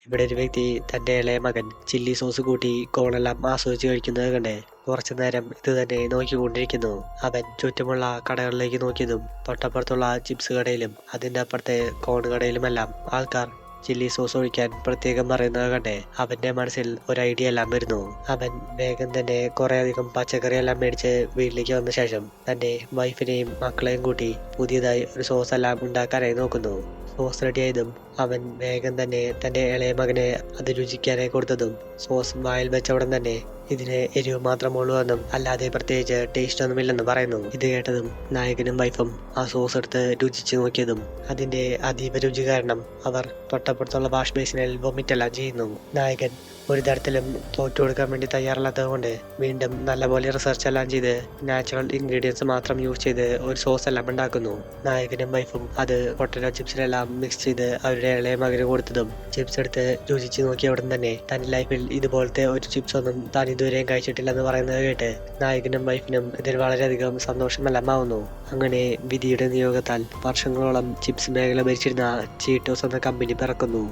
ഇവിടെ ഒരു വ്യക്തി തന്റെ ഇളയ മകൻ ചില്ലി സോസ് കൂട്ടി കോണെല്ലാം ആസ്വദിച്ച് കഴിക്കുന്നത് കണ്ട് കുറച്ചു നേരം ഇത് തന്നെ നോക്കിക്കൊണ്ടിരിക്കുന്നു. അവൻ ചുറ്റുമുള്ള കടകളിലേക്ക് നോക്കിയതും തൊട്ടപ്പുറത്തുള്ള ചിപ്സ് കടയിലും അതിന്റെ അപ്പുറത്തെ കോൺ കടയിലുമെല്ലാം ആൾക്കാർ ചില്ലി സോസ് ഒഴിക്കാൻ പ്രത്യേകം പറയുന്നത് കണ്ടേ അവന്റെ മനസ്സിൽ ഒരു ഐഡിയ എല്ലാം വരുന്നു. അവൻ വേഗം തന്നെ കുറെ അധികം പച്ചക്കറി എല്ലാം മേടിച്ച് വീട്ടിലേക്ക് വന്ന ശേഷം തന്റെ വൈഫിനെയും മക്കളെയും കൂട്ടി പുതിയതായി ഒരു സോസ് എല്ലാം ഉണ്ടാക്കാനായി നോക്കുന്നു. സോസ് റെഡിയായതും അവൻ വേഗം തന്നെ തന്റെ ഇളയ മകനെ അത് രുചിക്കാനായി കൊടുത്തതും സോസ് വായിൽ വെച്ച ഉടൻ തന്നെ ഇതിന് എരിവ് മാത്രമുള്ളൂ എന്നും അല്ലാതെ പ്രത്യേകിച്ച് ടേസ്റ്റ് ഒന്നുമില്ലെന്ന് പറയുന്നു. ഇത് കേട്ടതും നായകനും വൈഫും ആ സോസ് എടുത്ത് രുചിച്ചു നോക്കിയതും അതിന്റെ അതീവ രുചി കാരണം അവർ തൊട്ടപ്പുറത്തുള്ള വാഷ് ബേസിനിൽ വൊമിറ്റ് എല്ലാം ചെയ്യുന്നു. നായകൻ ഒരു തരത്തിലും തോറ്റു കൊടുക്കാൻ വേണ്ടി തയ്യാറല്ലാത്തത് കൊണ്ട് വീണ്ടും നല്ലപോലെ റിസർച്ച് എല്ലാം ചെയ്ത് നാച്ചുറൽ ഇൻഗ്രീഡിയൻസ് മാത്രം യൂസ് ചെയ്ത് ഒരു സോസ് എല്ലാം ഉണ്ടാക്കുന്നു. നായകനും വൈഫും അത് പൊട്ടറ്റോ ചിപ്സിലെല്ലാം മിക്സ് ചെയ്ത് അവരുടെ ഇളയ മകന് കൊടുത്തതും ചിപ്സ് എടുത്ത് രുചിച്ച് നോക്കിയ ഉടൻ തന്നെ തന്റെ ലൈഫിൽ ഇതുപോലത്തെ ഒരു ചിപ്സ് ഒന്നും താൻ ഇതുവരെയും കഴിച്ചിട്ടില്ലെന്ന് പറയുന്നത് കേട്ട് നായകനും വൈഫിനും ഇതിൽ വളരെയധികം സന്തോഷമെല്ലാം ആവുന്നു. അങ്ങനെ വിധിയുടെ നിയോഗത്താൽ വർഷങ്ങളോളം ചിപ്സ് മേഖല ഭരിച്ചിരുന്ന ചീറ്റോസ് എന്ന കമ്പനി പിറക്കുന്നു.